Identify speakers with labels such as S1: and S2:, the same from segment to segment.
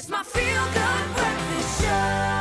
S1: It's my feel-good breakfast show.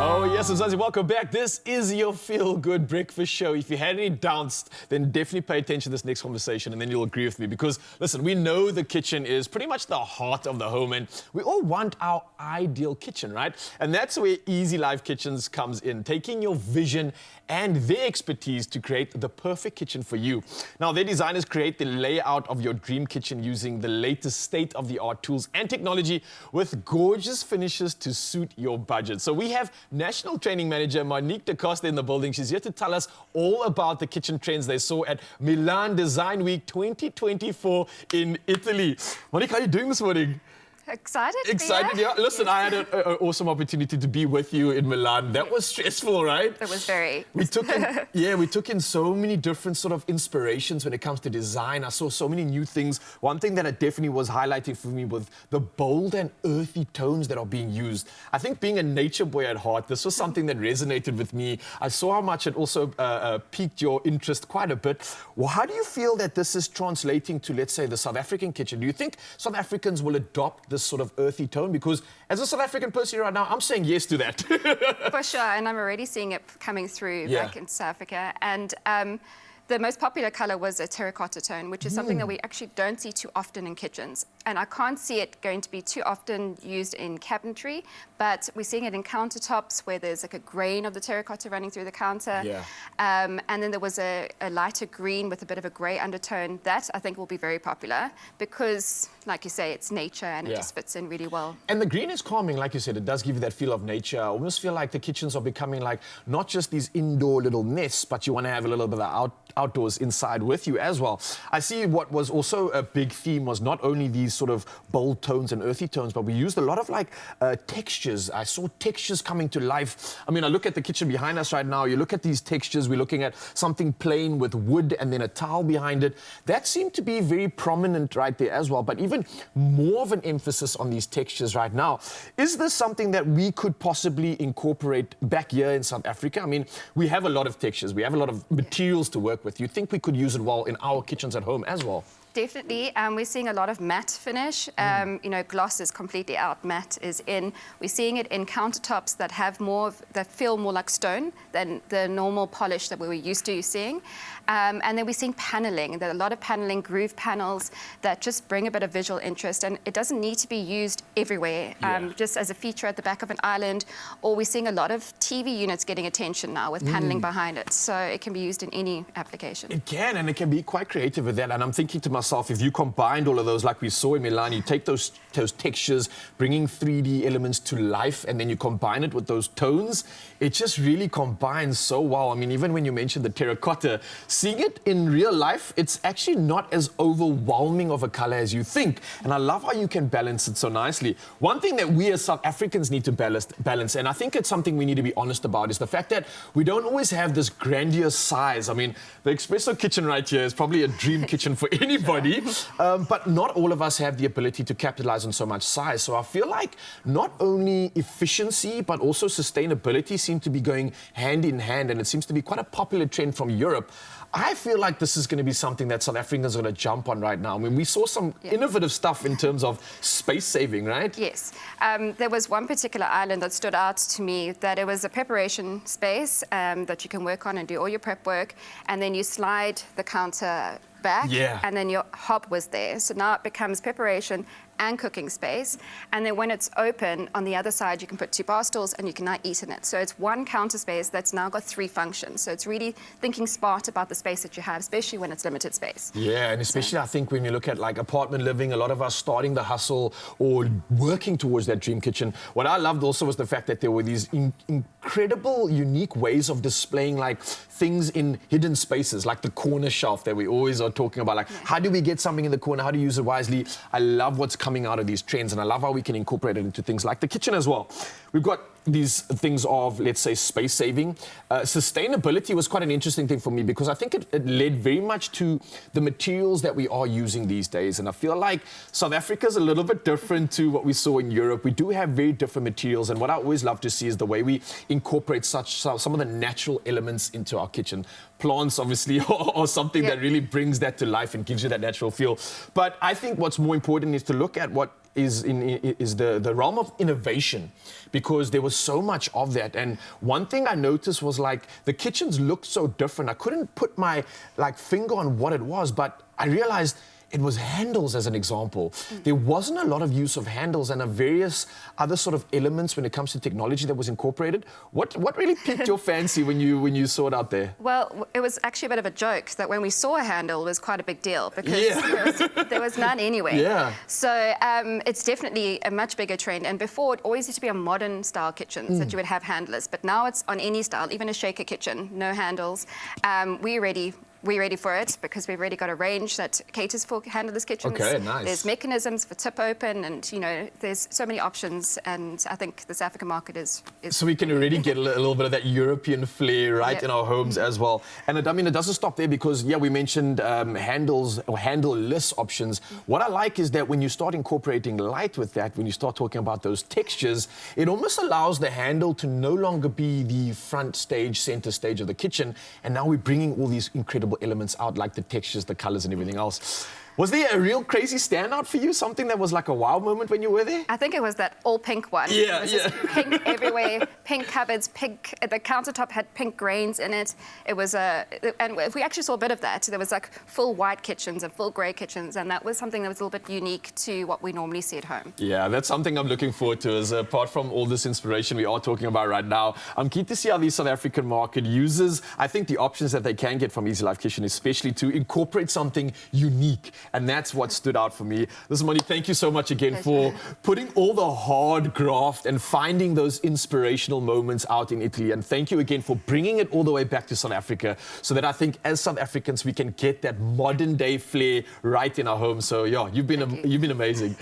S2: Oh, yes, Mzansi, welcome back. This is your feel-good breakfast show. If you had any doubts, then definitely pay attention to this next conversation and then you'll agree with me. Because, listen, we know the kitchen is pretty much the heart of the home and we all want our ideal kitchen, right? And that's where Easy Life Kitchens comes in, taking your vision and their expertise to create the perfect kitchen for you. Now, their designers create the layout of your dream kitchen using the latest state-of-the-art tools and technology with gorgeous finishes to suit your budget. So we have National Training Manager Monique Da Costa in the building. She's here to tell us all about the kitchen trends they saw at Milan Design Week 2024 in Italy. Monique, how are you doing this morning?
S3: Excited,
S2: yeah. Listen, I had an awesome opportunity to be with you in Milan. That was stressful, right?
S3: It was very.
S2: We took in so many different sort of inspirations when it comes to design. I saw so many new things. One thing that it definitely was highlighting for me was the bold and earthy tones that are being used. I think being a nature boy at heart, this was something that resonated with me. I saw how much it also piqued your interest quite a bit. Well, how do you feel that this is translating to, let's say, the South African kitchen? Do you think South Africans will adopt this sort of earthy tone? Because as a South African person right now, I'm saying yes to that.
S3: For sure, and I'm already seeing it coming through back in South Africa. And the most popular color was a terracotta tone, which is something that we actually don't see too often in kitchens. And I can't see it going to be too often used in cabinetry, but we're seeing it in countertops where there's like a grain of the terracotta running through the counter. And then there was a lighter green with a bit of a gray undertone. That I think will be very popular because, like you say, it's nature and it just fits in really well.
S2: And the green is calming, like you said. It does give you that feel of nature. I almost feel like the kitchens are becoming like not just these indoor little nests, but you want to have a little bit of outdoors inside with you as well. I see what was also a big theme was not only these sort of bold tones and earthy tones, but we used a lot of like textures. I saw textures coming to life. I mean, I look at the kitchen behind us right now. You look at these textures. We're looking at something plain with wood and then a towel behind it. That seemed to be very prominent right there as well, but even more of an emphasis on these textures right now. Is this something that we could possibly incorporate back here in South Africa? I mean, we have a lot of textures. We have a lot of materials to work with. You think we could use it well in our kitchens at home as well?
S3: Definitely. We're seeing a lot of matte finish. You know, gloss is completely out, matte is in. We're seeing it in countertops that have that feel more like stone than the normal polish that we were used to seeing. And then we're seeing paneling. There are a lot of paneling, groove panels that just bring a bit of visual interest, and it doesn't need to be used everywhere, just as a feature at the back of an island, or we're seeing a lot of TV units getting attention now with paneling behind it. So it can be used in any application.
S2: It can, and it can be quite creative with that. And I'm thinking to myself, if you combined all of those like we saw in Milan, you take those textures, bringing 3D elements to life, and then you combine it with those tones, it just really combines so well. I mean, even when you mentioned the terracotta, seeing it in real life, it's actually not as overwhelming of a color as you think. And I love how you can balance it so nicely. One thing that we as South Africans need to balance, and I think it's something we need to be honest about, is the fact that we don't always have this grandiose size. I mean, the Expresso kitchen right here is probably a dream kitchen for anybody, but not all of us have the ability to capitalize on so much size. So I feel like not only efficiency, but also sustainability seem to be going hand in hand, and it seems to be quite a popular trend from Europe. I feel like this is going to be something that South Africans are going to jump on right now. I mean, we saw some innovative stuff in terms of space saving, right?
S3: Yes. There was one particular island that stood out to me, that it was a preparation space that you can work on and do all your prep work, and then you slide the counter back, and then your hob was there. So now it becomes preparation and cooking space. And then when it's open, on the other side, you can put 2 bar stools and you can now eat in it. So it's one counter space that's now got 3 functions. So it's really thinking smart about the space that you have, especially when it's limited space. Yeah,
S2: and especially I think when you look at like apartment living, a lot of us starting the hustle or working towards that dream kitchen. What I loved also was the fact that there were these incredible, unique ways of displaying like things in hidden spaces, like the corner shelf that we always are talking about. Like, how do we get something in the corner? How do you use it wisely? I love what's coming out of these trends, and I love how we can incorporate it into things like the kitchen as well. We've got these things of, let's say, space saving. Sustainability was quite an interesting thing for me because I think it led very much to the materials that we are using these days. And I feel like South Africa is a little bit different to what we saw in Europe. We do have very different materials, and what I always love to see is the way we incorporate some of the natural elements into our kitchen. Plants, obviously, are something that really brings that to life and gives you that natural feel. But I think what's more important is to look at what is the realm of innovation, because there was so much of that. And one thing I noticed was like the kitchens looked so different. I couldn't put my finger on what it was, but I realized it was handles, as an example. There wasn't a lot of use of handles and of various other sort of elements when it comes to technology that was incorporated. What really piqued your fancy when you saw it out there?
S3: Well, it was actually a bit of a joke that when we saw a handle, it was quite a big deal because there was none anyway.
S2: Yeah.
S3: So it's definitely a much bigger trend. And before, it always used to be on modern style kitchens that you would have handlers, but now it's on any style, even a shaker kitchen, no handles. We're ready for it because we've already got a range that caters for handleless kitchens.
S2: Okay, nice.
S3: There's mechanisms for tip open, and there's so many options. And I think the South African market is.
S2: So we can already get a little bit of that European flair right in our homes as well. And it doesn't stop there because we mentioned handles or handle-less options. What I like is that when you start incorporating light with that, when you start talking about those textures, it almost allows the handle to no longer be the front stage, center stage of the kitchen. And now we're bringing all these incredible elements out, like the textures, the colors, and everything else. Was there a real crazy standout for you? Something that was like a wow moment when you were there?
S3: I think it was that all pink one.
S2: Yeah,
S3: it was just pink everywhere, pink cupboards, pink. The countertop had pink grains in it. It was and we actually saw a bit of that. There was like full white kitchens and full grey kitchens, and that was something that was a little bit unique to what we normally see at home.
S2: Yeah, that's something I'm looking forward to. As apart from all this inspiration we are talking about right now, I'm keen to see how the South African market uses, I think, the options that they can get from Easy Life Kitchen, especially to incorporate something unique. And that's what stood out for me. Listen, Moni, thank you so much again for putting all the hard graft and finding those inspirational moments out in Italy. And thank you again for bringing it all the way back to South Africa, so that I think as South Africans we can get that modern day flair right in our homes. So yeah, you've been amazing.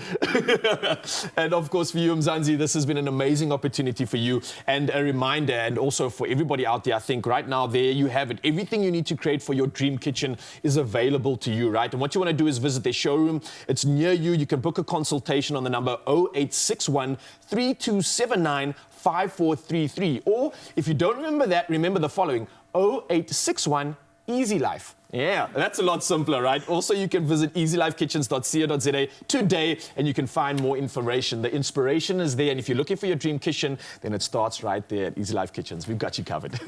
S2: And of course for you, Mzansi, this has been an amazing opportunity for you, and a reminder, and also for everybody out there. I think right now there you have it. Everything you need to create for your dream kitchen is available to you, right? And what you want to do is visit their showroom. It's near you. You can book a consultation on the number 0861 3279 5433. Or if you don't remember that, remember the following: 0861 Easy Life. Yeah, that's a lot simpler, right? Also, you can visit easylifekitchens.co.za today, and you can find more information. The inspiration is there, and if you're looking for your dream kitchen, then it starts right there at Easy Life Kitchens. We've got you covered.